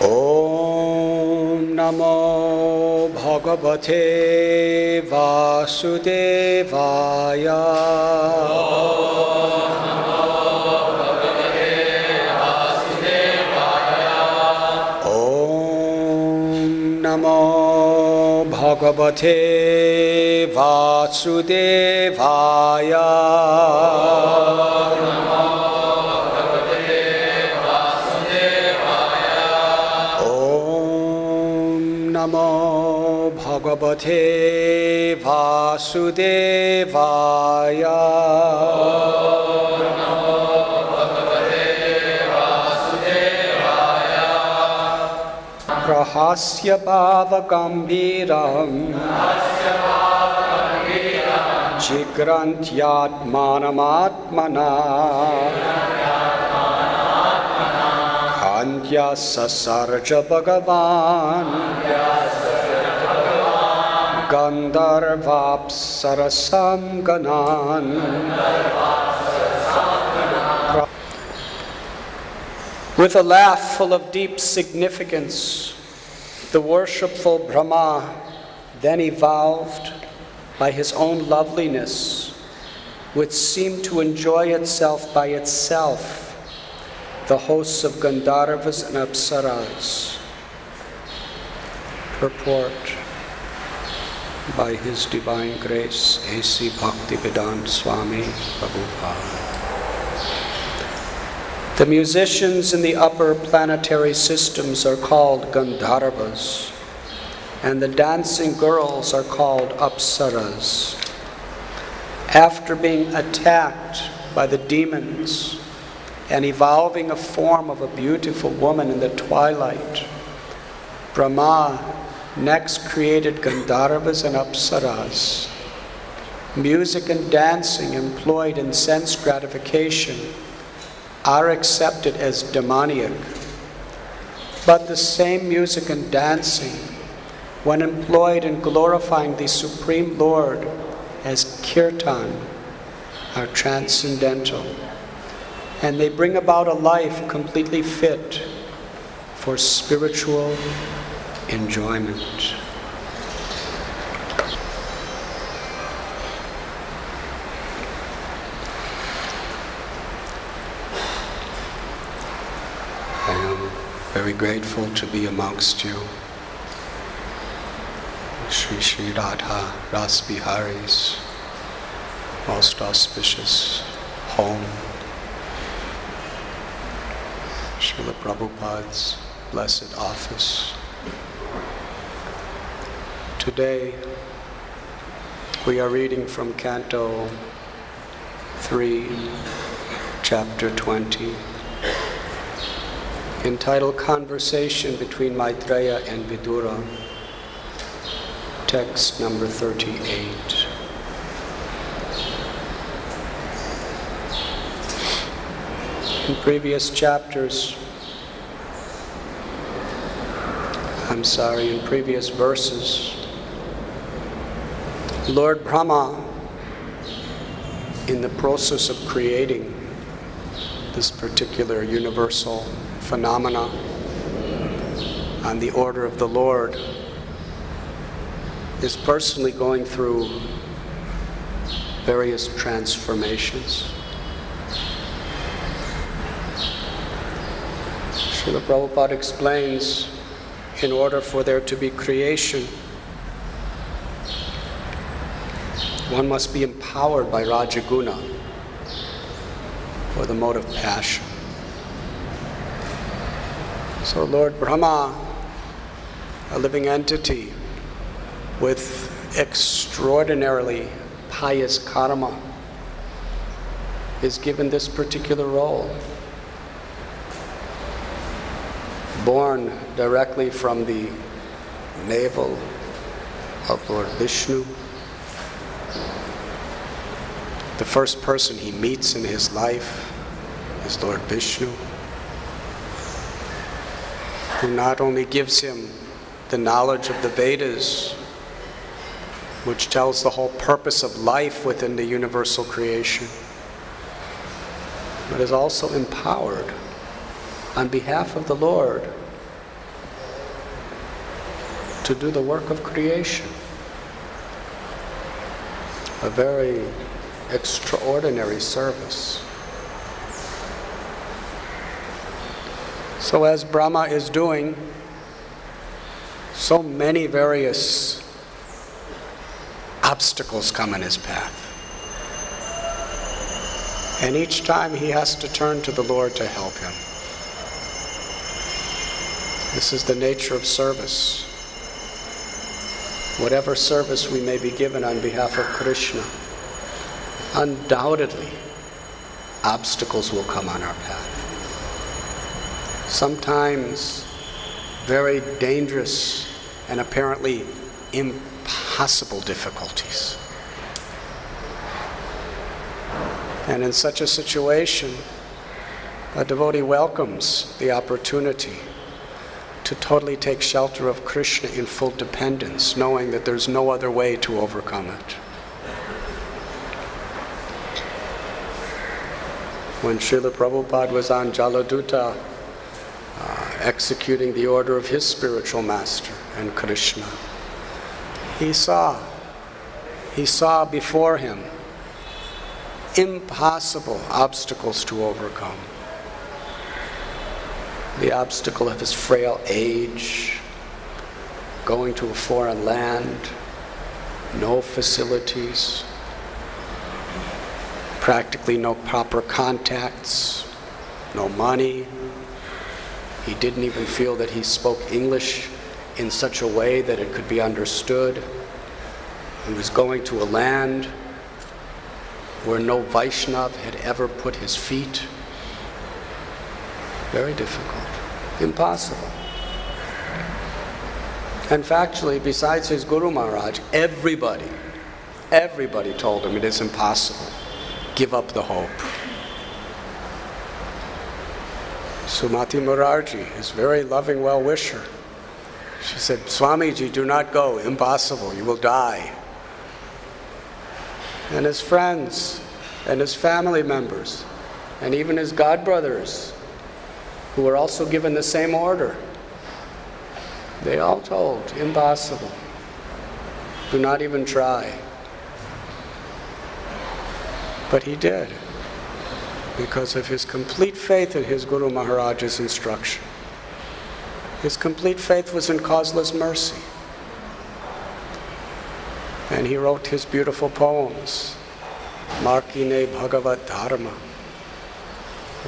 Om Namo Bhagavate Vasudevaya. Om Namo Bhagavate Vasudevaya. Namo Bhagavate Vasudevaya. Namo Bhagavate Vasudevaya. Rahasya Bhava Gambiram Jigrantyatmanam-atmana Kantya Sasarja Bhagavan Gandharvapsarasam Ganan. With a laugh full of deep significance, the worshipful Brahma then evolved by his own loveliness, which seemed to enjoy itself by itself, the hosts of Gandharvas and Apsaras. Purport by His Divine Grace, A.C. Bhaktivedanta Swami Prabhupada. The musicians in the upper planetary systems are called Gandharvas, and the dancing girls are called Apsaras. After being attacked by the demons and evolving a form of a beautiful woman in the twilight, Brahma next created Gandharvas and Apsaras. Music and dancing employed in sense gratification are accepted as demoniac. But the same music and dancing, when employed in glorifying the Supreme Lord as kirtan, are transcendental, and they bring about a life completely fit for spiritual enjoyment. I am very grateful to be amongst you. Sri Radha Ras Bihari's most auspicious home, Srila Prabhupada's blessed office. Today, we are reading from Canto 3, Chapter 20, entitled Conversation Between Maitreya and Vidura, text number 38. In previous chapters, in previous verses, Lord Brahma, in the process of creating this particular universal phenomena on the order of the Lord, is personally going through various transformations. Srila Prabhupada explains, in order for there to be creation, one must be empowered by Rajaguna, or the mode of passion. So Lord Brahma, a living entity with extraordinarily pious karma, is given this particular role. Born directly from the navel of Lord Vishnu, the first person he meets in his life is Lord Vishnu, who not only gives him the knowledge of the Vedas, which tells the whole purpose of life within the universal creation, but is also empowered on behalf of the Lord to do the work of creation. A very extraordinary service. So as Brahma is doing so many various obstacles come in his path. And each time he has to turn to the Lord to help him. This is the nature of service. Whatever service we may be given on behalf of Krishna, undoubtedly obstacles will come on our path. Sometimes very dangerous and apparently impossible difficulties. And in such a situation, a devotee welcomes the opportunity to totally take shelter of Krishna in full dependence, knowing that there's no other way to overcome it. When Srila Prabhupada was on Jaladuta, executing the order of his spiritual master and Krishna, he saw before him impossible obstacles to overcome. The obstacle of his frail age, going to a foreign land, no facilities, practically no proper contacts, no money. He didn't even feel that he spoke English in such a way that it could be understood. He was going to a land where no Vaishnav had ever put his feet. Very difficult, impossible. And factually, besides his Guru Maharaj, everybody told him it is impossible. Give up the hope. Sumati Murarji, his very loving well-wisher, she said, Swamiji, do not go, impossible, you will die. And his friends, and his family members, and even his godbrothers, who were also given the same order, they all told, impossible. Do not even try. But he did, because of his complete faith in his Guru Maharaj's instruction. His complete faith was in causeless mercy. And he wrote his beautiful poems, Markine Bhagavat Dharma,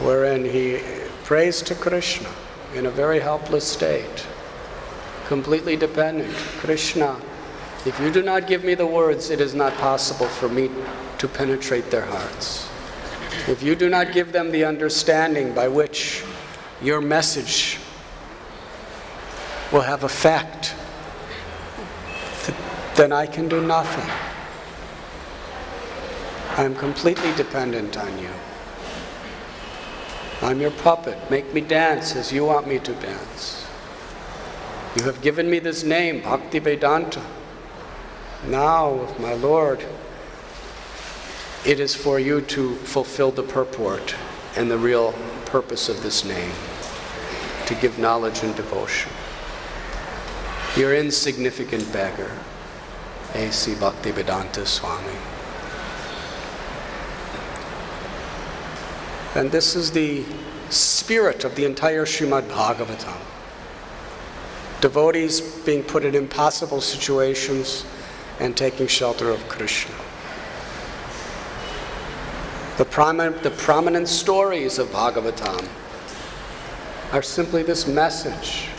wherein he prays to Krishna in a very helpless state, completely dependent. Krishna, if you do not give me the words, it is not possible for me to penetrate their hearts. If you do not give them the understanding by which your message will have effect, then I can do nothing. I'm completely dependent on you. I'm your puppet. Make me dance as you want me to dance. You have given me this name, Bhakti Vedanta. Now, my Lord, it is for you to fulfill the purport and the real purpose of this name, to give knowledge and devotion. You're insignificant beggar, A.C. Bhakti Vedanta Swami. And this is the spirit of the entire Srimad Bhagavatam. Devotees being put in impossible situations and taking shelter of Krishna. The prominent stories of Bhagavatam are simply this message.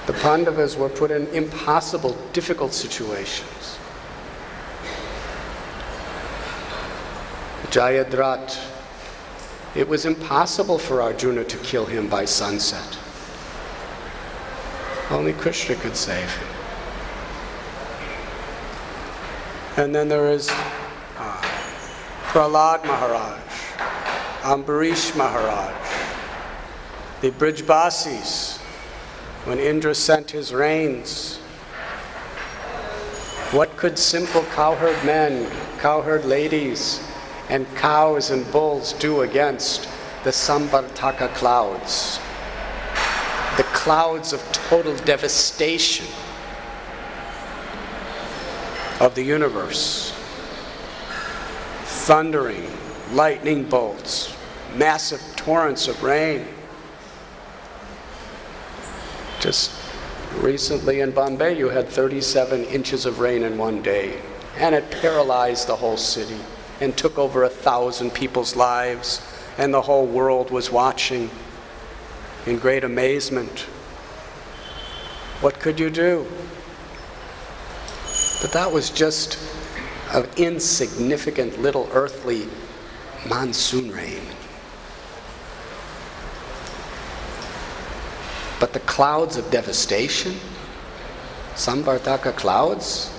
The Pandavas were put in impossible, difficult situations. Jayadratha, it was impossible for Arjuna to kill him by sunset. Only Krishna could save him. And then there is Prahlad Maharaj, Ambarish Maharaj, the Brijbasis, when Indra sent his rains. What could simple cowherd men, cowherd ladies, and cows and bulls do against the Samvartaka clouds? the clouds of total devastation of the universe. Thundering, lightning bolts, massive torrents of rain. Just recently in Bombay, you had 37 inches of rain in one day, and it paralyzed the whole city and took over 1,000 people's lives, and the whole world was watching in great amazement. What could you do? But that was just an insignificant little earthly monsoon rain. But the clouds of devastation, Samvartaka clouds,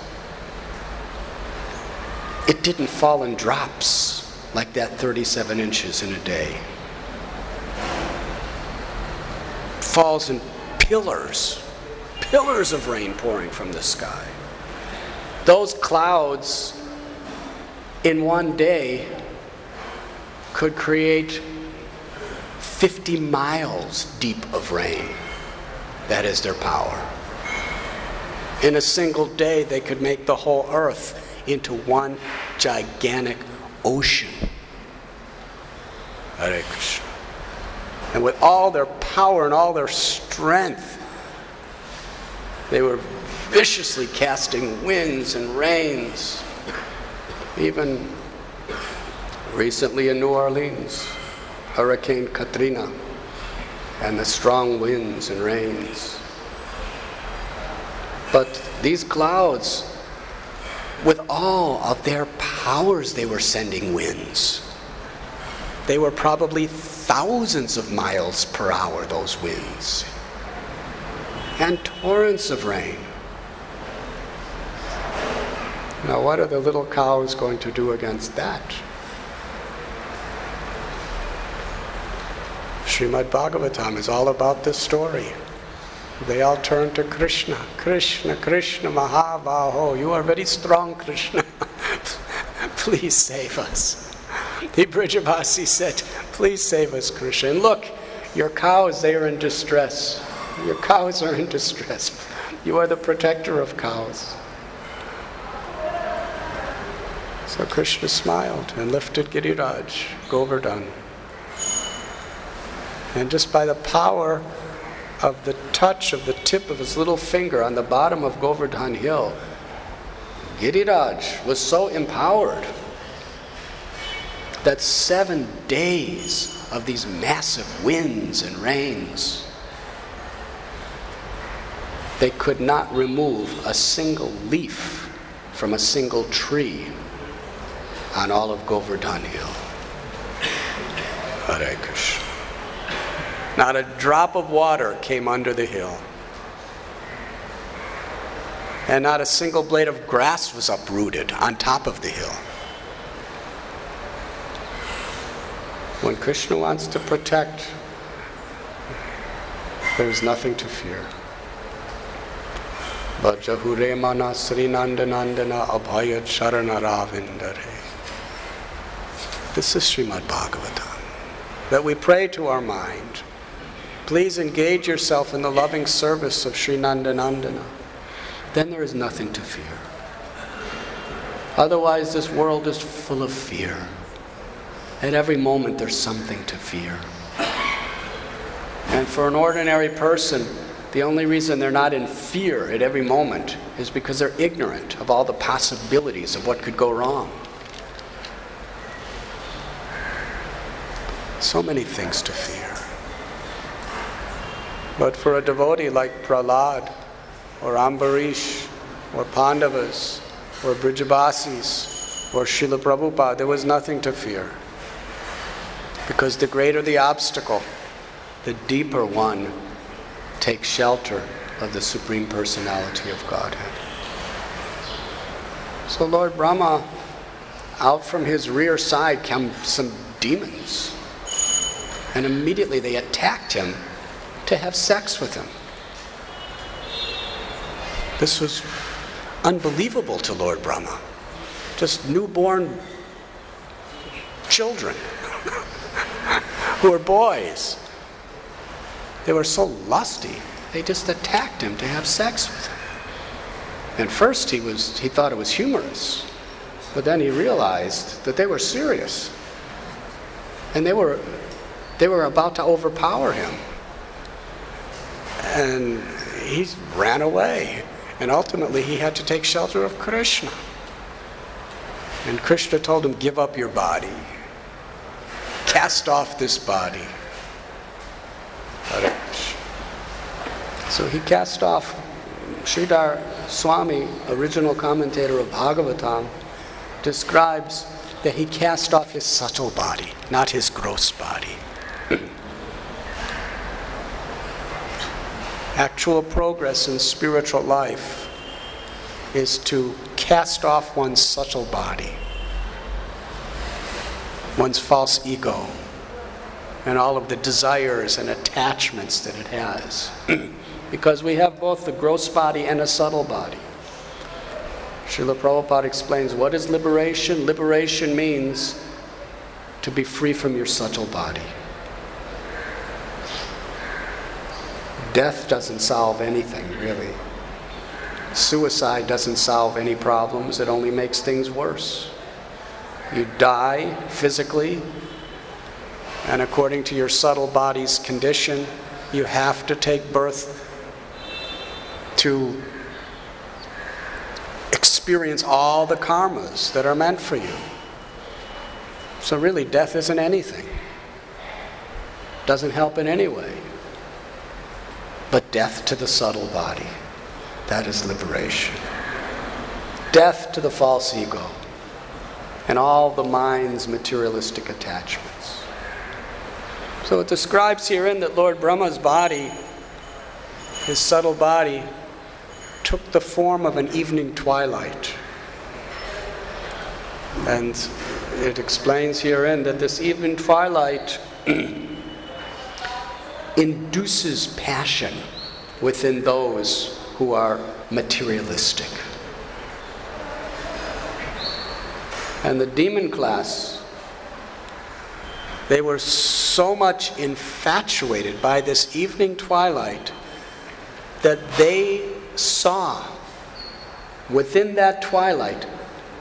it didn't fall in drops like that 37 inches in a day. It falls in pillars of rain pouring from the sky. Those clouds in one day could create 50 miles deep of rain. That is their power. In a single day, they could make the whole earth into one gigantic ocean. Hare Krishna. And with all their power and all their strength, they were viciously casting winds and rains. Even recently in New Orleans, Hurricane Katrina and the strong winds and rains. But these clouds, with all of their powers, they were sending winds. They were probably thousands of miles per hour, those winds. And torrents of rain. Now, what are the little cows going to do against that? Srimad Bhagavatam is all about this story. They all turn to Krishna. Krishna, Krishna, Mahabaho. You are very strong, Krishna. Please save us. The Brijavasi said, please save us, Krishna. And look, your cows, they are in distress. Your cows are in distress. You are the protector of cows. So Krishna smiled and lifted Giriraj, Govardhan. And just by the power of the touch of the tip of his little finger on the bottom of Govardhan Hill, Giriraj was so empowered that 7 days of these massive winds and rains, they could not remove a single leaf from a single tree on all of Govardhan Hill. Hare Krishna. Not a drop of water came under the hill. And not a single blade of grass was uprooted on top of the hill. When Krishna wants to protect, there's nothing to fear. Bhajahure mana Sri Nandanandana abhaya charana ravindare. This is Srimad Bhagavatam. That we pray to our mind. Please engage yourself in the loving service of Sri Nandanandana. Then there is nothing to fear. Otherwise, this world is full of fear. At every moment, there's something to fear. And for an ordinary person, the only reason they're not in fear at every moment is because they're ignorant of all the possibilities of what could go wrong. So many things to fear. But for a devotee like Prahlad, or Ambarish, or Pandavas, or Brijavasis, or Srila Prabhupada, there was nothing to fear. Because the greater the obstacle, the deeper one takes shelter of the Supreme Personality of Godhead. So Lord Brahma, out from his rear side came some demons. And immediately they attacked him to have sex with him. This was unbelievable to Lord Brahma. Just newborn children who were boys. They were so lusty, they just attacked him to have sex with him. And first he thought it was humorous, but then he realized that they were serious. And they were about to overpower him. And he ran away. And ultimately he had to take shelter of Krishna. And Krishna told him, give up your body. Cast off this body. So he cast off. Sridhar Swami, original commentator of Bhagavatam, describes that he cast off his subtle body, not his gross body. Actual progress in spiritual life is to cast off one's subtle body, one's false ego, and all of the desires and attachments that it has. Because we have both the gross body and a subtle body. Srila Prabhupada explains, what is liberation? Liberation means to be free from your subtle body. Death doesn't solve anything, really. Suicide doesn't solve any problems. It only makes things worse. You die physically, and according to your subtle body's condition, you have to take birth to experience all the karmas that are meant for you. So really, death isn't anything. Doesn't help in any way. But death to the subtle body, that is liberation. Death to the false ego and all the mind's materialistic attachments. So it describes herein that Lord Brahma's body, his subtle body, took the form of an evening twilight. And it explains herein that this evening twilight induces passion within those who are materialistic. And the demon class, they were so much infatuated by this evening twilight that they saw within that twilight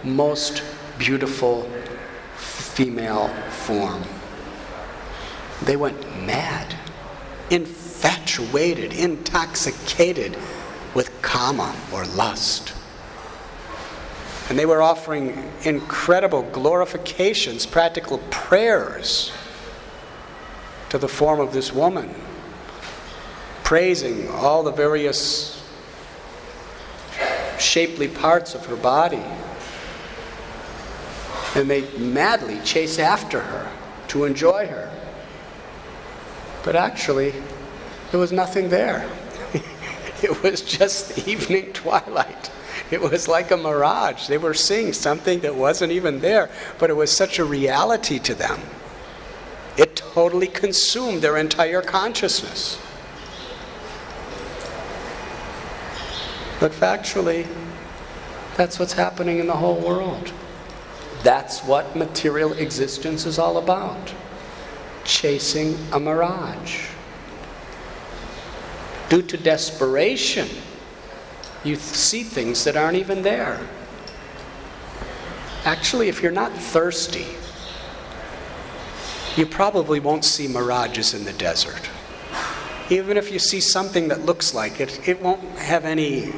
most beautiful female form. They went mad, infatuated, intoxicated with kama or lust. And they were offering incredible glorifications, practical prayers to the form of this woman, praising all the various shapely parts of her body. And they madly chase after her to enjoy her. But actually, there was nothing there. It was just the evening twilight. It was like a mirage. They were seeing something that wasn't even there, but it was such a reality to them. It totally consumed their entire consciousness. But factually, that's what's happening in the whole world. That's what material existence is all about. Chasing a mirage. Due to desperation, you see things that aren't even there. Actually, if you're not thirsty, you probably won't see mirages in the desert. Even if you see something that looks like it, it won't have any,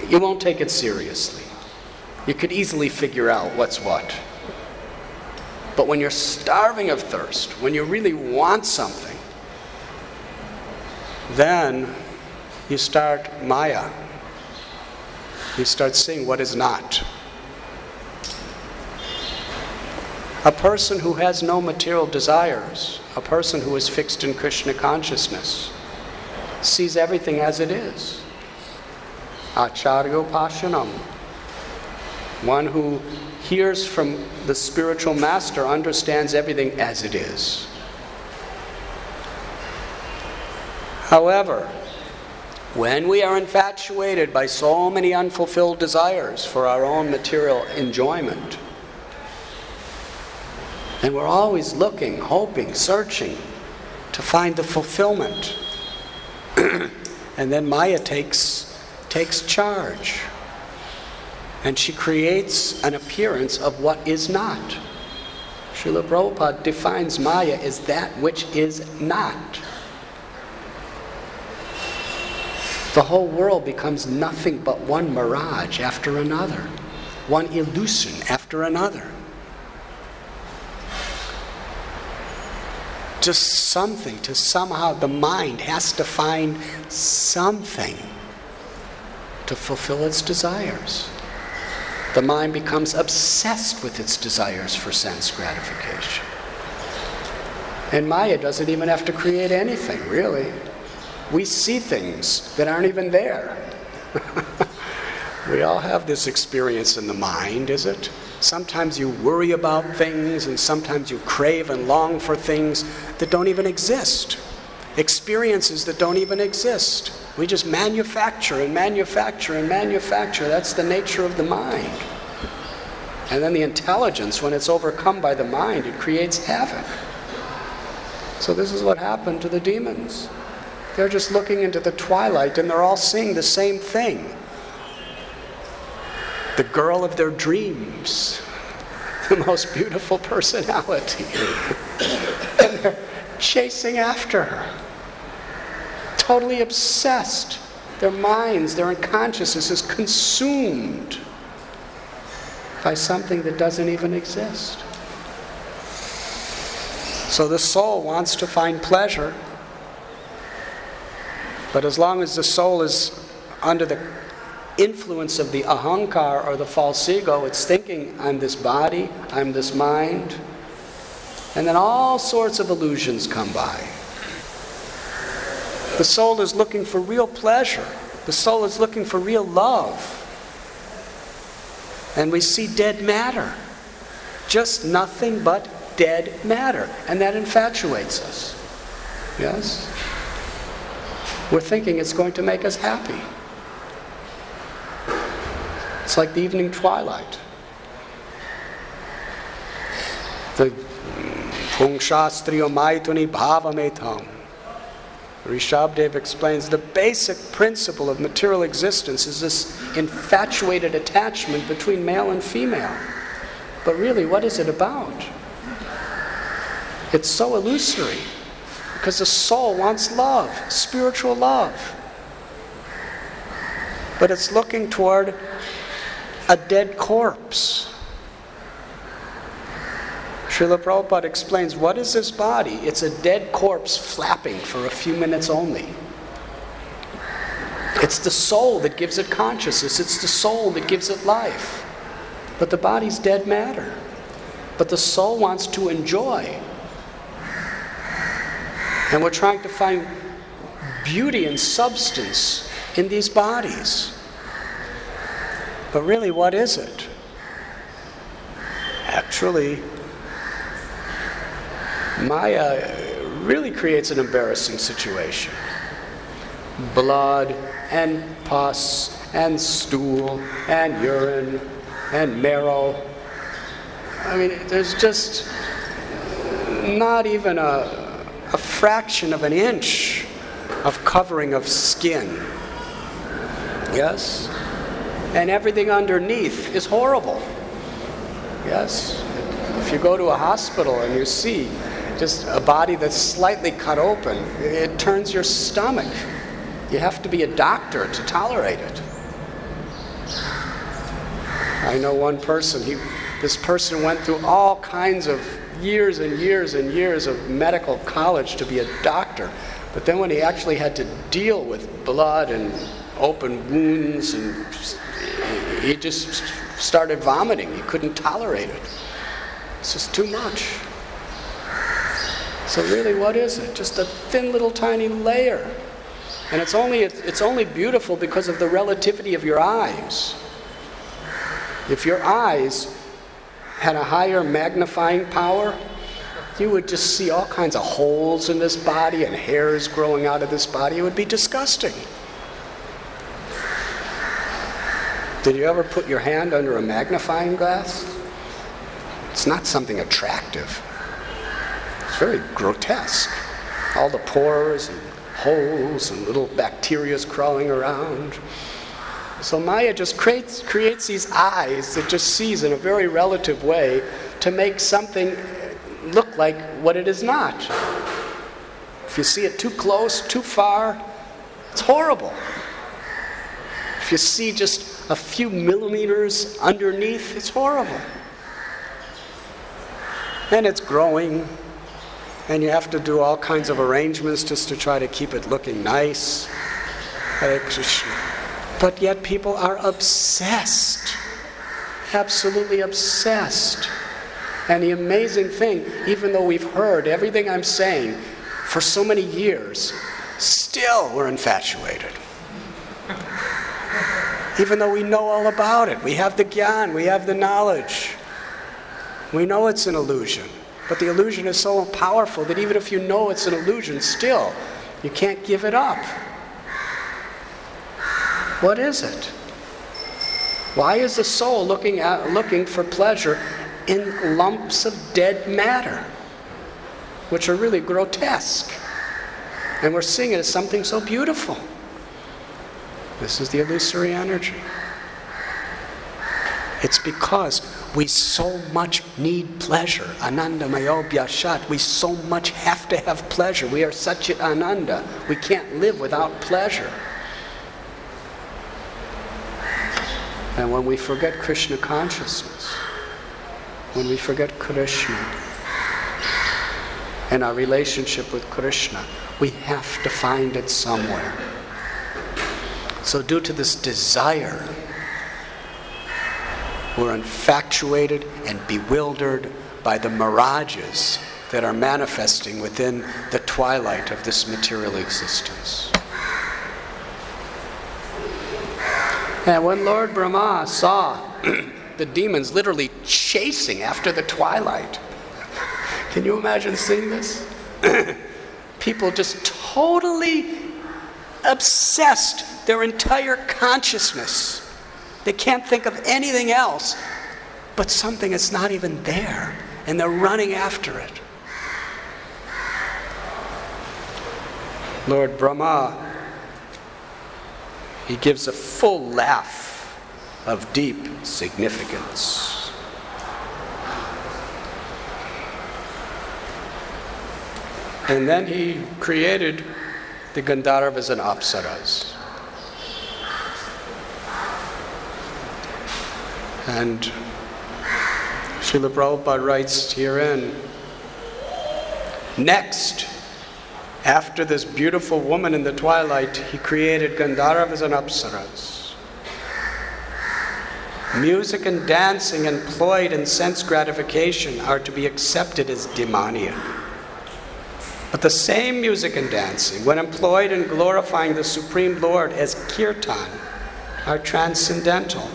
you won't take it seriously. You could easily figure out what's what. But when you're starving of thirst, when you really want something, then you start maya. You start seeing what is not. A person who has no material desires, a person who is fixed in Krishna consciousness, sees everything as it is. Acharyopashanam. One who hears from the spiritual master understands everything as it is. However, when we are infatuated by so many unfulfilled desires for our own material enjoyment, and we're always looking, hoping, searching to find the fulfillment. And then Maya takes charge. And she creates an appearance of what is not. Srila Prabhupada defines Maya as that which is not. The whole world becomes nothing but one mirage after another, one illusion after another. Just something to somehow, the mind has to find something to fulfill its desires. The mind becomes obsessed with its desires for sense gratification. And Maya doesn't even have to create anything, really. We see things that aren't even there. We all have this experience in the mind, is it? Sometimes you worry about things, and sometimes you crave and long for things that don't even exist. Experiences that don't even exist. We just manufacture and manufacture and manufacture. That's the nature of the mind. And then the intelligence, when it's overcome by the mind, it creates havoc. So this is what happened to the demons. They're just looking into the twilight and they're all seeing the same thing. The girl of their dreams, the most beautiful personality. And they're chasing after her. Totally obsessed. Their minds, their unconsciousness is consumed by something that doesn't even exist. So the soul wants to find pleasure, but as long as the soul is under the influence of the ahankar or the false ego, it's thinking, I'm this body, I'm this mind, and then all sorts of illusions come by. The soul is looking for real pleasure. The soul is looking for real love. And we see dead matter. Just nothing but dead matter. And that infatuates us. Yes? We're thinking it's going to make us happy. It's like the evening twilight. The Pungshastriyo Maituni Bhavametam. Rishabdev explains the basic principle of material existence is this infatuated attachment between male and female. But really, what is it about? It's so illusory because the soul wants love, spiritual love. But it's looking toward a dead corpse. Srila Prabhupada explains, what is this body? It's a dead corpse flapping for a few minutes only. It's the soul that gives it consciousness. It's the soul that gives it life. But the body's dead matter. But the soul wants to enjoy. And we're trying to find beauty and substance in these bodies. But really, what is it? Actually, Maya really creates an embarrassing situation. Blood and pus and stool and urine and marrow. I mean, there's just not even a fraction of an inch of covering of skin. Yes? And everything underneath is horrible. Yes? If you go to a hospital and you see just a body that's slightly cut open, it turns your stomach. You have to be a doctor to tolerate it. I know one person, this person went through all kinds of years and years and years of medical college to be a doctor. But then when he actually had to deal with blood and open wounds, and he just started vomiting. He couldn't tolerate it. It's just too much. So really, what is it? Just a thin little tiny layer. And it's only beautiful because of the relativity of your eyes. If your eyes had a higher magnifying power, you would just see all kinds of holes in this body and hairs growing out of this body. It would be disgusting. Did you ever put your hand under a magnifying glass? It's not something attractive. It's very grotesque. all the pores and holes and little bacterias crawling around. So Maya just creates these eyes that just sees in a very relative way to make something look like what it is not. If you see it too close, too far, it's horrible. If you see just a few millimeters underneath, it's horrible. And it's growing, and you have to do all kinds of arrangements just to try to keep it looking nice. But yet people are obsessed, absolutely obsessed. And the amazing thing, even though we've heard everything I'm saying for so many years, still we're infatuated. Even though we know all about it, we have the gyan, we have the knowledge. We know it's an illusion, but the illusion is so powerful that even if you know it's an illusion, still, you can't give it up. What is it? Why is the soul looking for pleasure in lumps of dead matter, which are really grotesque? And we're seeing it as something so beautiful. This is the illusory energy. It's because we so much need pleasure. Ananda mayo bhyashat. We so much have to have pleasure. We are Satchit Ananda. We can't live without pleasure. And when we forget Krishna consciousness, when we forget Krishna and our relationship with Krishna, we have to find it somewhere. So due to this desire, we're infatuated and bewildered by the mirages that are manifesting within the twilight of this material existence. And when Lord Brahma saw the demons literally chasing after the twilight, can you imagine seeing this? People just totally obsessed, their entire consciousness. They can't think of anything else but something that's not even there, and they're running after it. Lord Brahma, he gives a full laugh of deep significance. And then he created the Gandharvas and Apsaras. And Srila Prabhupada writes herein, next, after this beautiful woman in the twilight, he created Gandharvas and Apsaras. Music and dancing employed in sense gratification are to be accepted as demoniac. But the same music and dancing, when employed in glorifying the Supreme Lord as kirtan, are transcendental,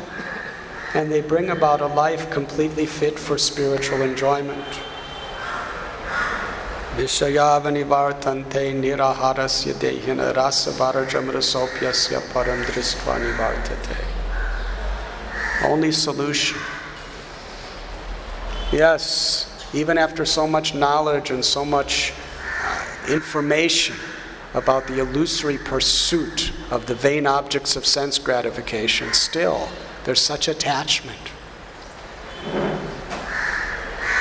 and they bring about a life completely fit for spiritual enjoyment. Vishayavani vartante niraharasya dehina rasavarajamrasopyasya param dristvani vartate. Only solution. Yes, even after so much knowledge and so much information about the illusory pursuit of the vain objects of sense gratification, still there's such attachment.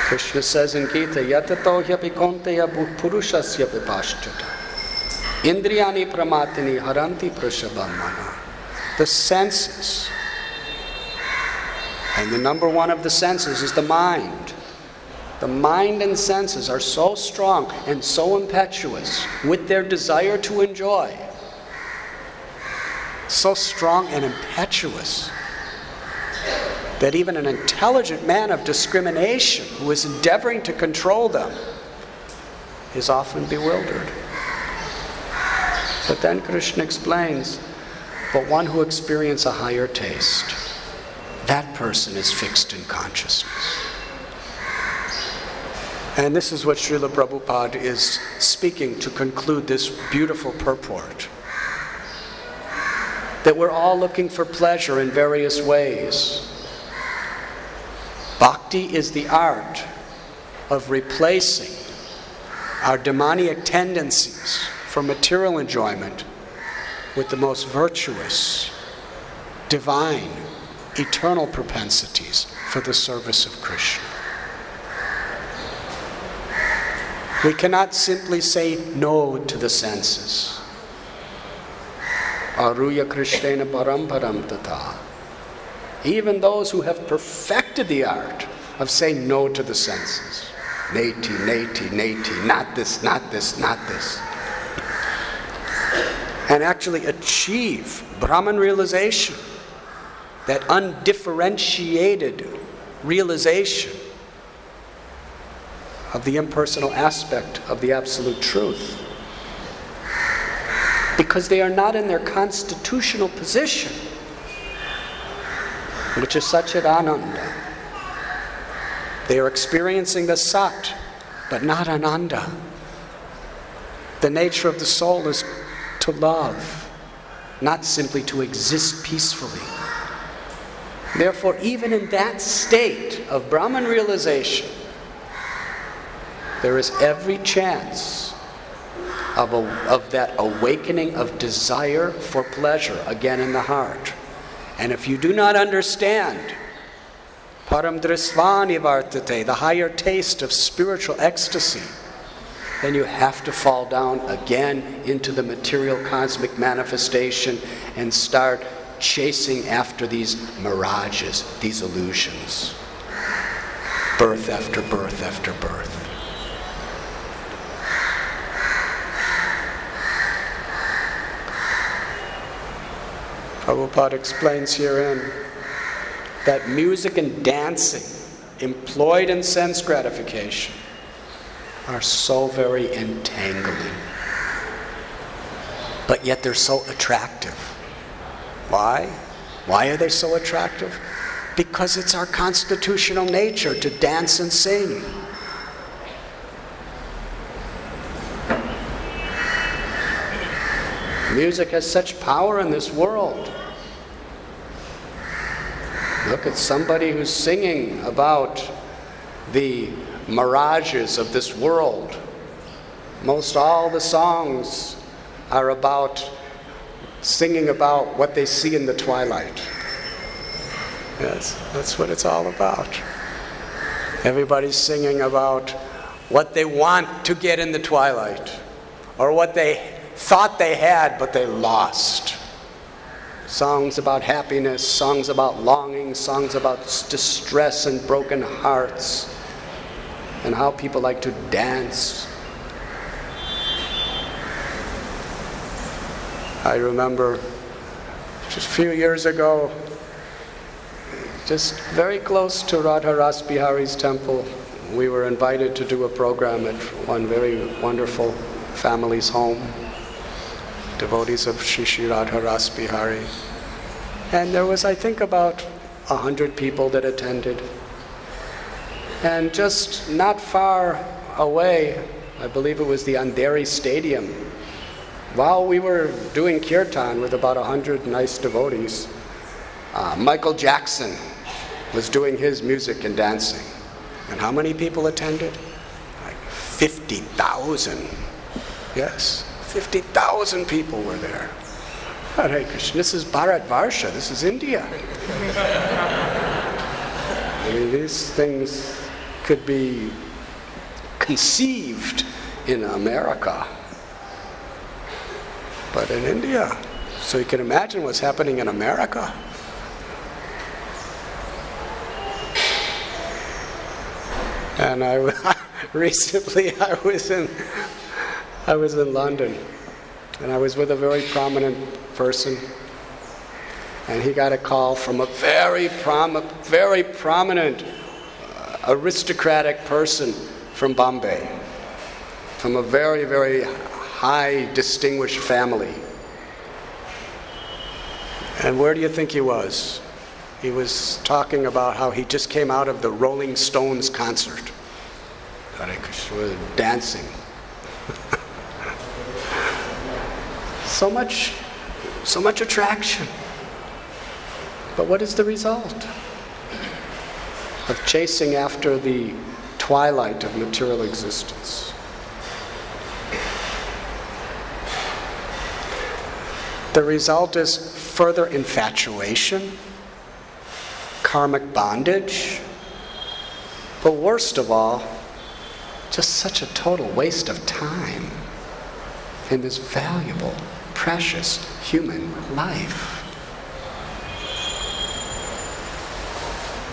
Krishna says in Gita, Yatato hyapi konteya purushasya vipashtata. Indriyani pramatini haranti prashabhamana. The senses. And the number one of the senses is the mind. The mind and senses are so strong and so impetuous with their desire to enjoy. So strong and impetuous that even an intelligent man of discrimination who is endeavoring to control them is often bewildered. But then Krishna explains, but one who experiences a higher taste, that person is fixed in consciousness. And this is what Srila Prabhupada is speaking to conclude this beautiful purport. That we're all looking for pleasure in various ways. Bhakti is the art of replacing our demoniac tendencies for material enjoyment with the most virtuous, divine, eternal propensities for the service of Krishna. We cannot simply say no to the senses. Aruya Krishnena Paramparam Tata. Even those who have perfected the art of saying no to the senses. Neti, neti, neti, not this, not this, not this. And actually achieve Brahman realization, that undifferentiated realization of the impersonal aspect of the absolute truth. Because they are not in their constitutional position, which is Satchidananda. They are experiencing the Sat, but not Ananda. The nature of the soul is to love, not simply to exist peacefully. Therefore, even in that state of Brahman realization, there is every chance of that awakening of desire for pleasure again in the heart. And if you do not understand Param Drisvani Vartate, the higher taste of spiritual ecstasy, then you have to fall down again into the material cosmic manifestation and start chasing after these mirages, these illusions. Birth after birth after birth. Prabhupada explains herein that music and dancing employed in sense gratification are so very entangling. But yet they're so attractive. Why? Why are they so attractive? Because it's our constitutional nature to dance and sing. Music has such power in this world. Look at somebody who's singing about the mirages of this world. Most all the songs are about singing about what they see in the twilight. Yes, that's what it's all about. Everybody's singing about what they want to get in the twilight, or what they thought they had but they lost. Songs about happiness, songs about longing, songs about distress and broken hearts, and how people like to dance. I remember just a few years ago, just very close to Radha Ras Bihari's temple, we were invited to do a program at one very wonderful family's home, devotees of Shri Shri Radha Ras Bihari. And there was, I think, about 100 people that attended. And just not far away, I believe it was the Andheri Stadium, while we were doing kirtan with about 100 nice devotees, Michael Jackson was doing his music and dancing. And how many people attended? Like 50,000. Yes, 50,000 people were there. Hare Krishna, this is Bharat Varsha, this is India. I mean, these things could be conceived in America, but in India. So you can imagine what's happening in America. And recently I was in London, and I was with a very prominent person, and he got a call from a very prominent aristocratic person from Bombay, from a very, very high distinguished family. And where do you think he was? He was talking about how he just came out of the Rolling Stones concert. Hare Krishna, was dancing. So much attraction. But what is the result of chasing after the twilight of material existence? The result is further infatuation, karmic bondage, but worst of all, just such a total waste of time in this valuable, precious human life.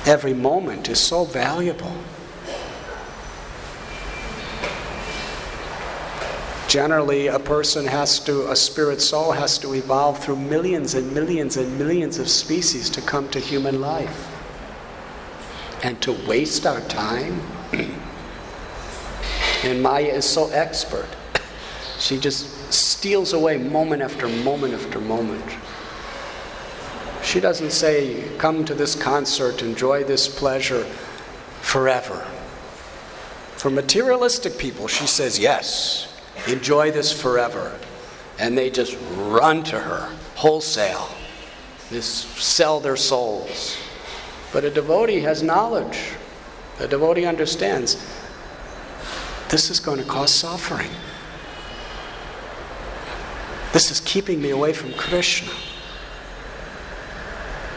Every moment is so valuable. Generally, a spirit soul has to evolve through millions and millions and millions of species to come to human life. And to waste our time, and Maya is so expert. She just steals away moment after moment after moment. She doesn't say, come to this concert, enjoy this pleasure forever. For materialistic people, she says, yes, enjoy this forever. And they just run to her, wholesale. They sell their souls. But a devotee has knowledge. A devotee understands, this is going to cause suffering. This is keeping me away from Krishna.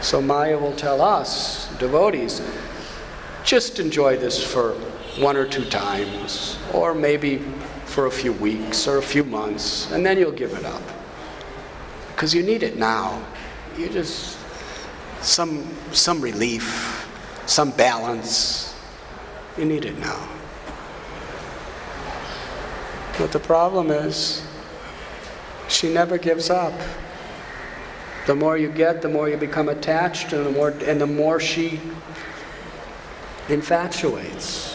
So Maya will tell us, devotees, just enjoy this for 1 or 2 times, or maybe for a few weeks or a few months, and then you'll give it up. Because you need it now. You just, some relief, some balance. You need it now. But the problem is, she never gives up. The more you get, the more you become attached, and the more she infatuates.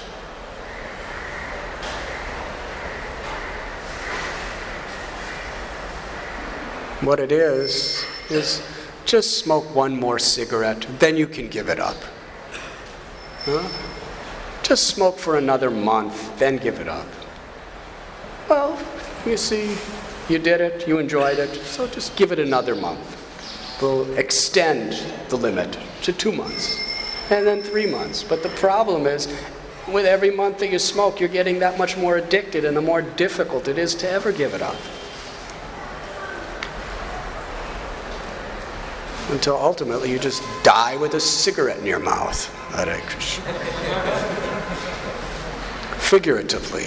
What it is just smoke 1 more cigarette, then you can give it up. Huh? Just smoke for another month, then give it up. Well, you see, you did it, you enjoyed it, so just give it another month. We'll extend the limit to 2 months, and then 3 months. But the problem is, with every month that you smoke, you're getting that much more addicted, and the more difficult it is to ever give it up. Until ultimately you just die with a cigarette in your mouth. Figuratively.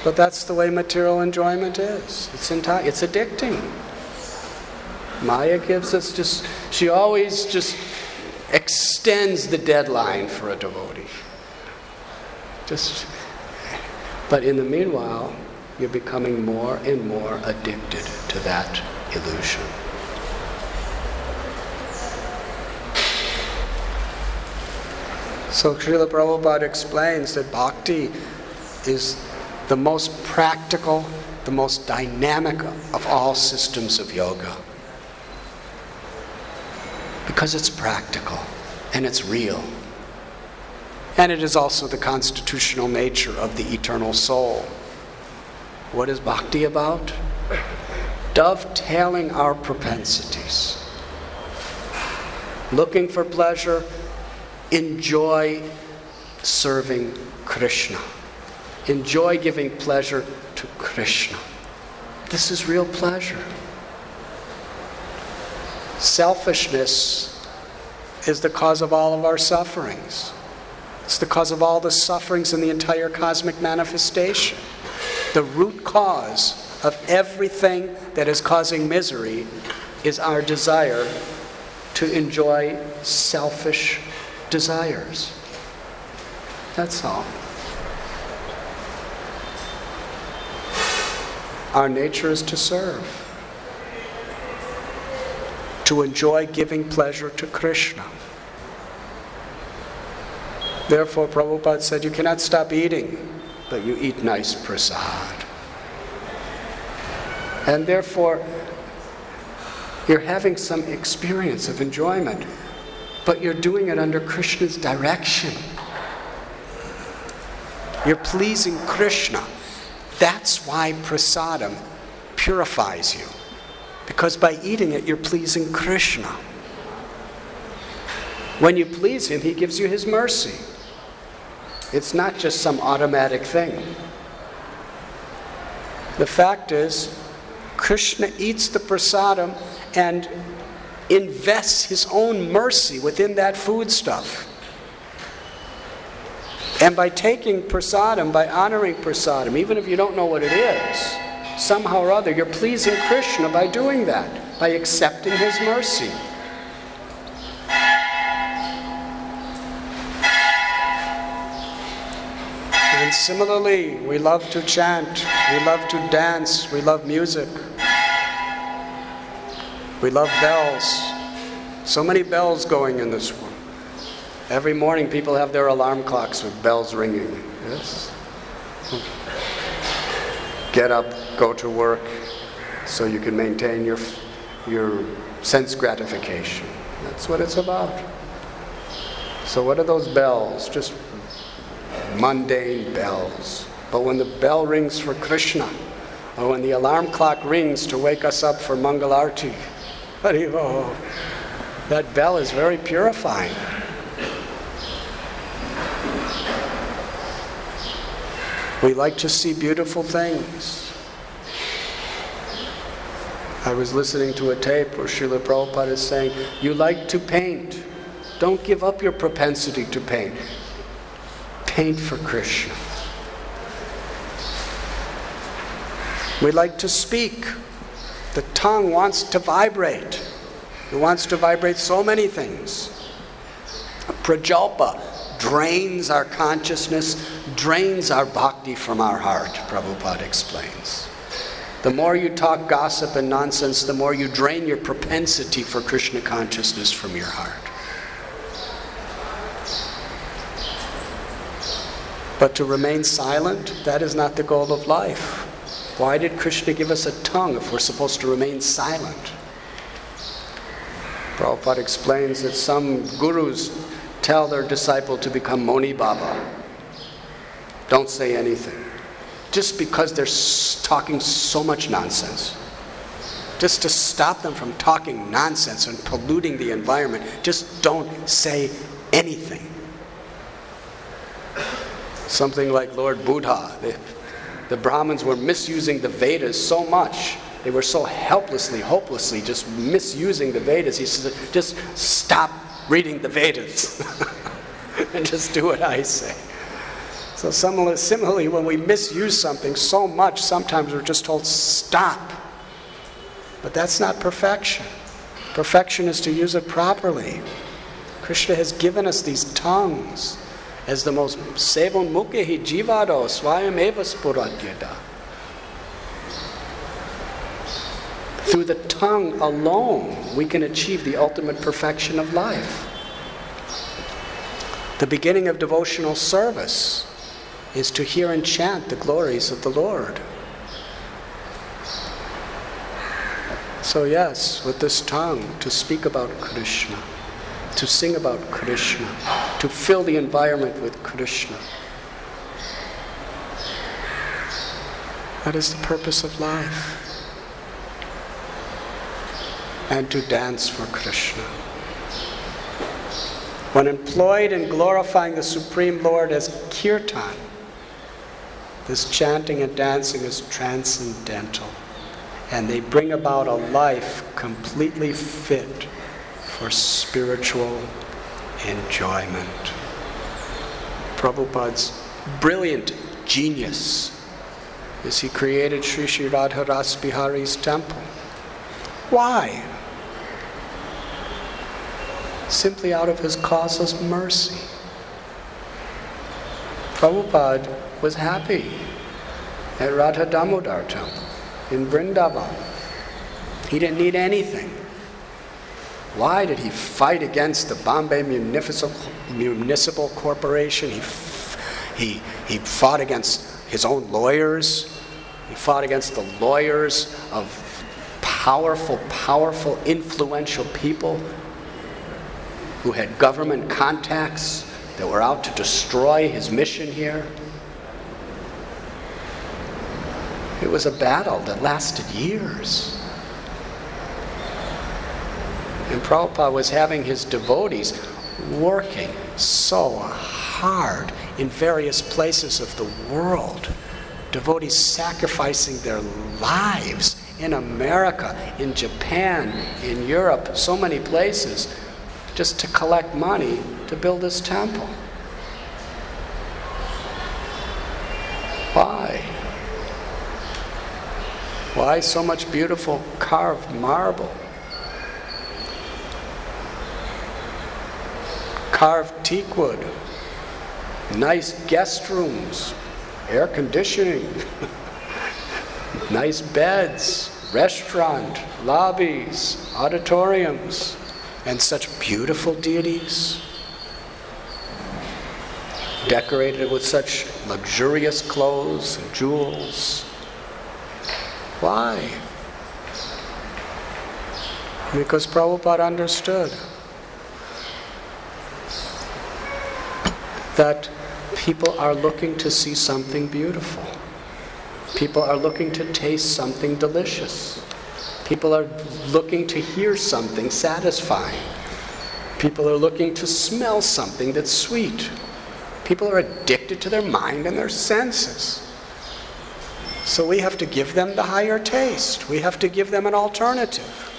But that's the way material enjoyment is. It's addicting. Maya gives us she always just extends the deadline for a devotee. But in the meanwhile, you're becoming more and more addicted to that illusion. So Srila Prabhupada explains that bhakti is the most practical, the most dynamic of all systems of yoga. Because it's practical and it's real. And it is also the constitutional nature of the eternal soul. What is bhakti about? Dovetailing our propensities. Looking for pleasure, enjoy serving Krishna. Enjoy giving pleasure to Krishna. This is real pleasure. Selfishness is the cause of all of our sufferings. It's the cause of all the sufferings in the entire cosmic manifestation. The root cause of everything that is causing misery is our desire to enjoy selfish desires. That's all. Our nature is to serve, to enjoy giving pleasure to Krishna. Therefore, Prabhupada said, you cannot stop eating, but you eat nice prasad. And therefore, you're having some experience of enjoyment, but you're doing it under Krishna's direction. You're pleasing Krishna. That's why prasadam purifies you. Because by eating it, you're pleasing Krishna. When you please him, he gives you his mercy. It's not just some automatic thing. The fact is, Krishna eats the prasadam and invests his own mercy within that foodstuff. And by taking prasadam, by honoring prasadam, even if you don't know what it is, somehow or other you're pleasing Krishna by doing that, by accepting his mercy. And similarly, we love to chant, we love to dance, we love music, we love bells. So many bells going in this world. Every morning people have their alarm clocks with bells ringing. Yes. Get up, go to work, so you can maintain your sense gratification. That's what it's about. So what are those bells? Just mundane bells. But when the bell rings for Krishna, or when the alarm clock rings to wake us up for Mangalarti, that bell is very purifying. We like to see beautiful things. I was listening to a tape where Srila Prabhupada is saying, you like to paint. Don't give up your propensity to paint. Paint for Krishna. We like to speak. The tongue wants to vibrate. It wants to vibrate so many things. Prajalpa drains our consciousness, drains our bhakti from our heart, Prabhupada explains. The more you talk gossip and nonsense, the more you drain your propensity for Krishna consciousness from your heart. But to remain silent, that is not the goal of life. Why did Krishna give us a tongue if we're supposed to remain silent? Prabhupada explains that some gurus tell their disciple to become Moni Baba. Don't say anything. Just because they're talking so much nonsense. Just to stop them from talking nonsense and polluting the environment, just don't say anything. Something like Lord Buddha. The Brahmins were misusing the Vedas so much. They were so helplessly, hopelessly just misusing the Vedas. He said, just stop reading the Vedas and just do what I say. So similarly, when we misuse something so much, sometimes we're just told, stop. But that's not perfection. Perfection is to use it properly. Krishna has given us these tongues as the most sevon mukhi jivado swayam eva spuratyada. Through the tongue alone, we can achieve the ultimate perfection of life. The beginning of devotional service is to hear and chant the glories of the Lord. So yes, with this tongue, to speak about Krishna, to sing about Krishna, to fill the environment with Krishna. That is the purpose of life. And to dance for Krishna. When employed in glorifying the Supreme Lord as kirtan, this chanting and dancing is transcendental, and they bring about a life completely fit for spiritual enjoyment. Prabhupada's brilliant genius is he created Sri Sri Radha Ras Bihari's temple. Why? Simply out of his causeless mercy. Prabhupada was happy at Radha Damodar temple in Vrindavan. He didn't need anything. Why did he fight against the Bombay Municipal Corporation? He fought against his own lawyers. He fought against the lawyers of powerful, influential people who had government contacts that were out to destroy his mission here. It was a battle that lasted years. And Prabhupada was having his devotees working so hard in various places of the world. Devotees sacrificing their lives in America, in Japan, in Europe, so many places, just to collect money to build this temple. Why? Why so much beautiful carved marble? Carved teak wood, nice guest rooms, air conditioning, nice beds, restaurant, lobbies, auditoriums, and such beautiful deities, decorated with such luxurious clothes and jewels. Why? Because Prabhupada understood that people are looking to see something beautiful. People are looking to taste something delicious. People are looking to hear something satisfying. People are looking to smell something that's sweet. People are addicted to their mind and their senses. So we have to give them the higher taste. We have to give them an alternative.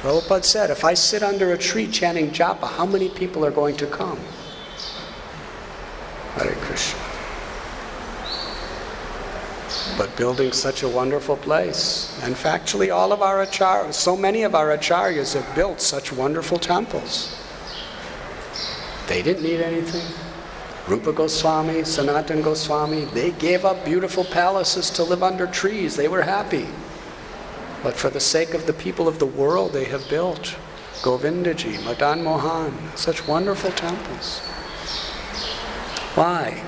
Prabhupada said, if I sit under a tree chanting japa, how many people are going to come? Hare Krishna. But building such a wonderful place. And factually, all of our acharyas, so many of our acharyas have built such wonderful temples. They didn't need anything. Rupa Goswami, Sanatana Goswami, they gave up beautiful palaces to live under trees. They were happy. But for the sake of the people of the world, they have built Govindaji, Madan Mohan, such wonderful temples. Why?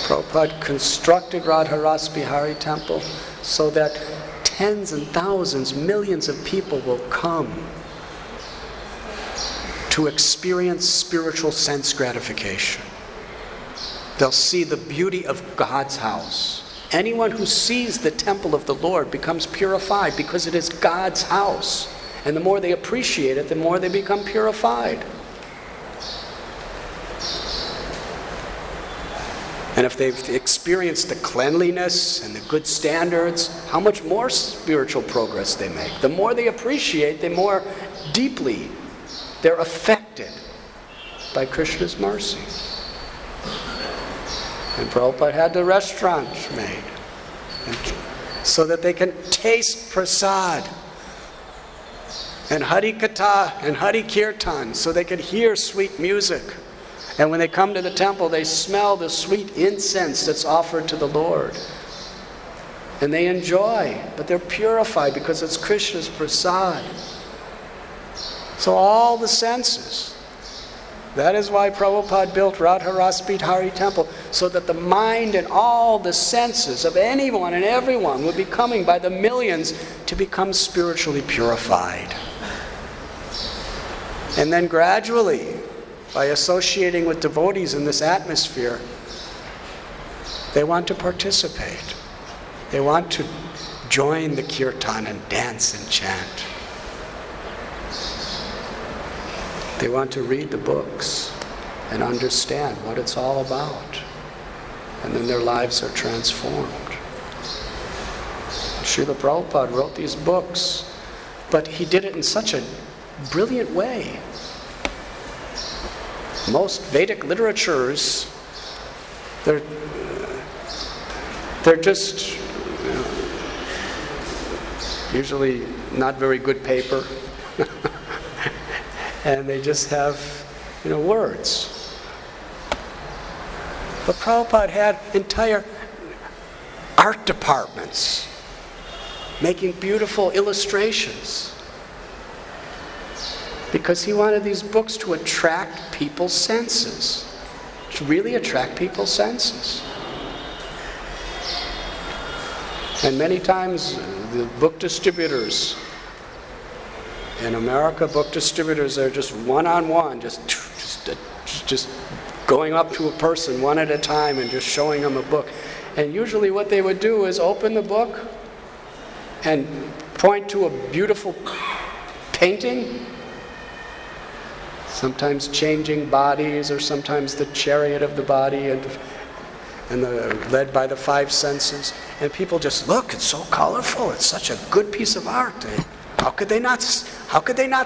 Prabhupada constructed Radharas Bihari Temple so that tens and thousands, millions of people will come to experience spiritual sense gratification. They'll see the beauty of God's house. Anyone who sees the temple of the Lord becomes purified because it is God's house. And the more they appreciate it, the more they become purified. And if they've experienced the cleanliness and the good standards, how much more spiritual progress they make. The more they appreciate, the more deeply they're affected by Krishna's mercy. And Prabhupada had the restaurant made so that they can taste prasad and Hari Katha and Hari Kirtan, so they can hear sweet music. And when they come to the temple, they smell the sweet incense that's offered to the Lord. And they enjoy, but they're purified because it's Krishna's prasad. So all the senses. That is why Prabhupada built Radharas Bihari Temple, so that the mind and all the senses of anyone and everyone would be coming by the millions to become spiritually purified. And then gradually, by associating with devotees in this atmosphere, they want to participate. They want to join the kirtan and dance and chant. They want to read the books and understand what it's all about. And then their lives are transformed. Srila Prabhupada wrote these books, but he did it in such a brilliant way. Most Vedic literatures, they're just usually not very good paper. And they just have, words. But Prabhupada had entire art departments making beautiful illustrations, because he wanted these books to attract people's senses, to really attract people's senses. And many times the book distributors in America, book distributors are just one-on-one, just going up to a person one at a time and just showing them a book. And usually what they would do is open the book and point to a beautiful painting, sometimes changing bodies, or sometimes the chariot of the body, and led by the five senses. And people just look, it's so colorful, it's such a good piece of art. How could they not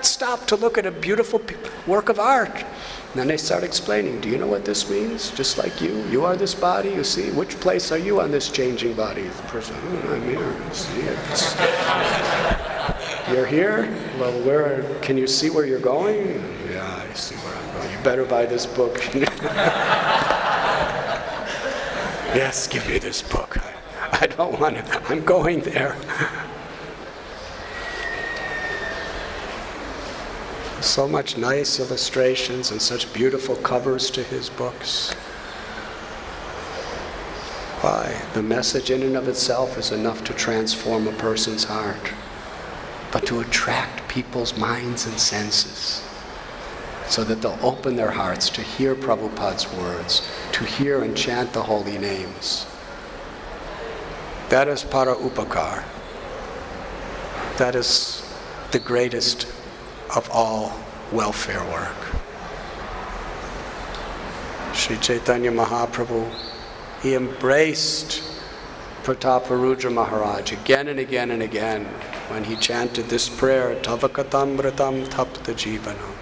stop to look at a beautiful work of art? And then they start explaining, do you know what this means? Just like you are this body, you see, which place are you on this changing body? The person, I'm here, see it. You're here? Well, can you see where you're going? Yeah, I see where I'm going. You better buy this book. Yes, give me this book. I don't want it. I'm going there. So much nice illustrations and such beautiful covers to his books. Why? The message in and of itself is enough to transform a person's heart, but to attract people's minds and senses so that they'll open their hearts to hear Prabhupada's words, to hear and chant the holy names. That is para upakar. That is the greatest of all welfare work. Sri Chaitanya Mahaprabhu, he embraced Prataparudra Maharaj again and again and again when he chanted this prayer, Tavakatamritam Tapta Jivanam.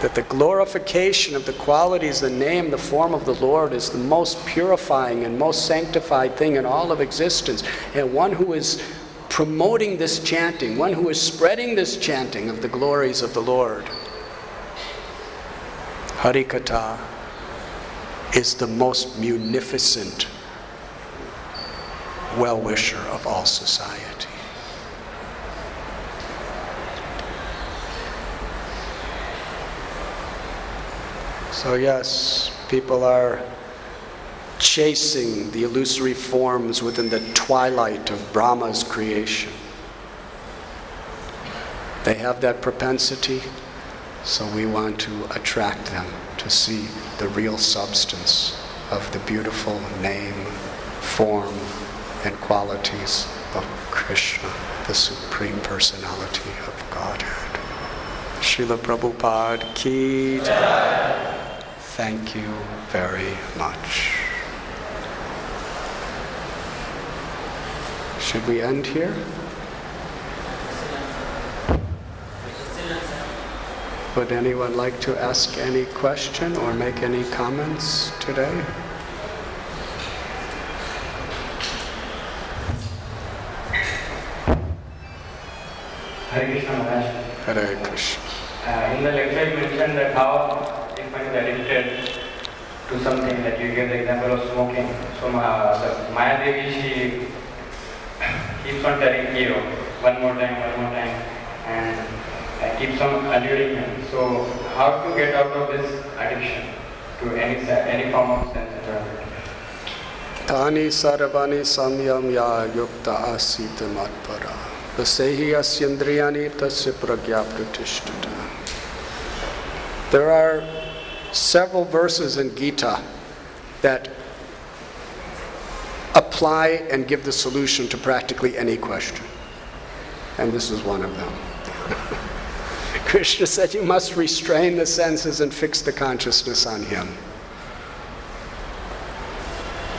That the glorification of the qualities, the name, the form of the Lord is the most purifying and most sanctified thing in all of existence. And one who is promoting this chanting, one who is spreading this chanting of the glories of the Lord, Harikatha, is the most munificent well-wisher of all society. So yes, people are chasing the illusory forms within the twilight of Brahma's creation. They have that propensity, so we want to attract them to see the real substance of the beautiful name, form, and qualities of Krishna, the Supreme Personality of Godhead. Srila Prabhupada Ki Jai. Thank you very much. Should we end here? Would anyone like to ask any question or make any comments today? Hare Krishna Maharaj. Hare Krishna. In the lecture you mentioned that how if one is addicted to something, that you give the example of smoking. So Maya Devi, she keeps on telling Hero one more time, and keeps on alluring him. So how to get out of this addiction to any form of sense enjoyment? Tani sarvani samyam ya yukta asita matpara. Vasehi asyandriyani tasya pragya pratishtata. There are several verses in Gita that apply and give the solution to practically any question. And this is one of them. Krishna said you must restrain the senses and fix the consciousness on Him.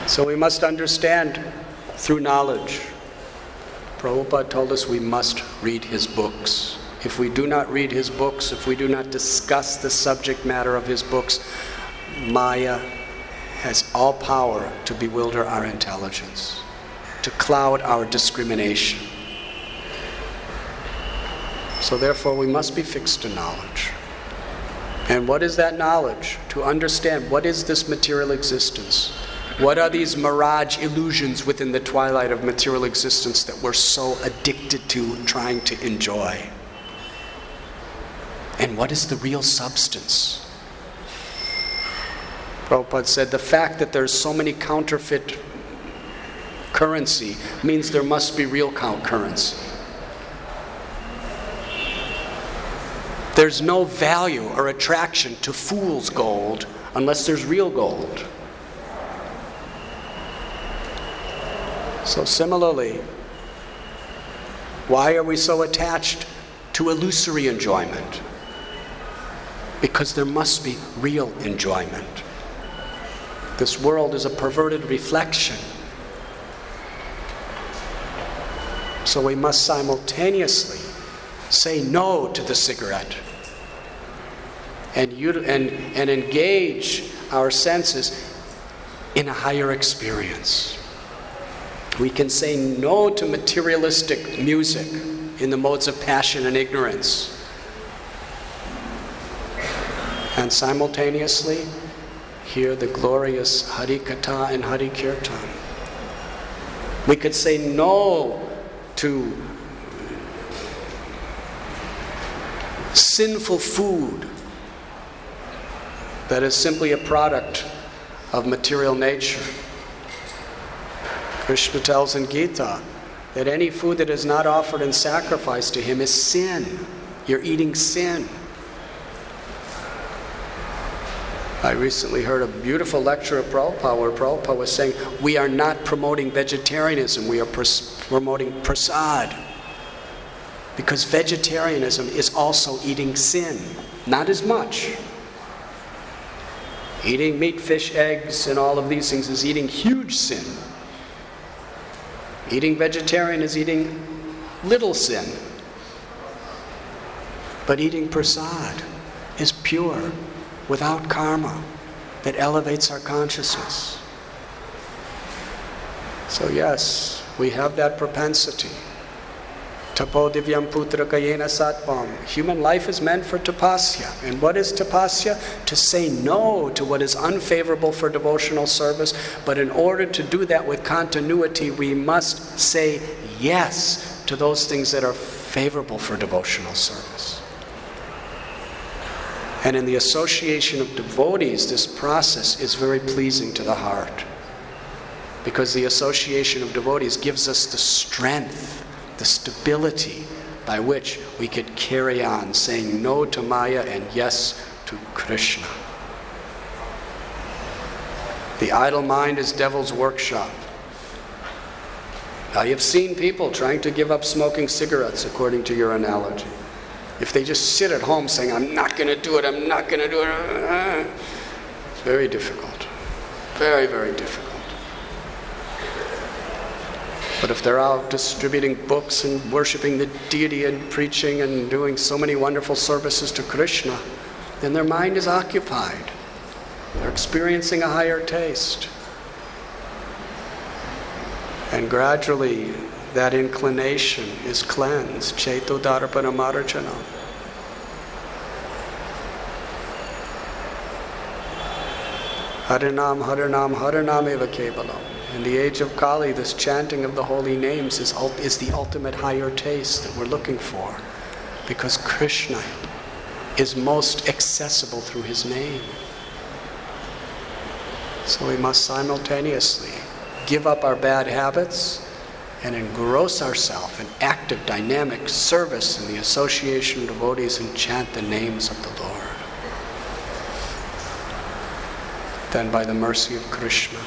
So we must understand through knowledge. Prabhupada told us we must read his books. If we do not read his books, if we do not discuss the subject matter of his books, Maya has all power to bewilder our intelligence, to cloud our discrimination. So therefore we must be fixed to knowledge. And what is that knowledge? To understand what is this material existence? What are these mirage illusions within the twilight of material existence that we're so addicted to trying to enjoy? And what is the real substance? Prabhupada said the fact that there's so many counterfeit currency means there must be real currency. There's no value or attraction to fool's gold unless there's real gold. So similarly, why are we so attached to illusory enjoyment? Because there must be real enjoyment. This world is a perverted reflection So we must simultaneously say no to the cigarette and engage our senses in a higher experience. We can say no to materialistic music in the modes of passion and ignorance. And simultaneously hear the glorious Hari Katha and Hari Kirtan. We could say no to sinful food that is simply a product of material nature. Krishna tells in Gita that any food that is not offered in sacrifice to him is sin. You're eating sin. I recently heard a beautiful lecture of Prabhupada where Prabhupada was saying, we are not promoting vegetarianism, we are promoting prasad. Because vegetarianism is also eating sin. Not as much. Eating meat, fish, eggs, and all of these things is eating huge sin. Eating vegetarian is eating little sin. But eating prasad is pure, without karma, that elevates our consciousness. So yes, we have that propensity. Tapo divyam putra kayena sattvam. Human life is meant for tapasya. And what is tapasya? To say no to what is unfavorable for devotional service. But in order to do that with continuity, we must say yes to those things that are favorable for devotional service. And in the association of devotees, this process is very pleasing to the heart. Because the association of devotees gives us the strength, the stability by which we could carry on saying no to Maya and yes to Krishna. The idle mind is devil's workshop. Now you've seen people trying to give up smoking cigarettes according to your analogy. If they just sit at home saying, I'm not going to do it, I'm not going to do it, it's very difficult. Very, very difficult. But if they're out distributing books and worshiping the deity and preaching and doing so many wonderful services to Krishna, then their mind is occupied. They're experiencing a higher taste. And gradually that inclination is cleansed. Cheto darpana marjana. Harinam, Harinam, Harinam eva kevalam. In the age of Kali, this chanting of the holy names is the ultimate higher taste that we're looking for. Because Krishna is most accessible through his name. So we must simultaneously give up our bad habits and engross ourselves in active, dynamic service in the association of devotees and chant the names of the Lord. Then by the mercy of Krishna,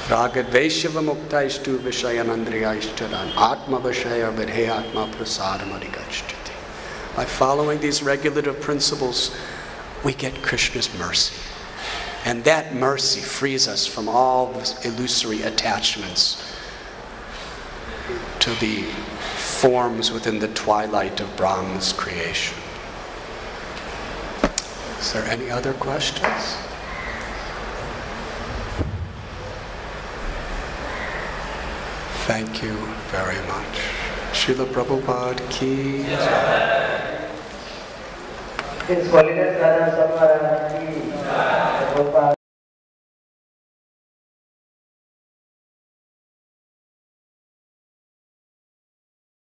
Ragad Vaishava Muktaishtu Vishayanandriyaishtaran Atma Vishaya Vidhe Atma Prasadam Adhikachtiti. By following these regulative principles, we get Krishna's mercy. And that mercy frees us from all the illusory attachments to the forms within the twilight of Brahma's creation. Is there any other questions? Thank you very much. Srila Prabhupada ki His Holiness Radha Sabha ki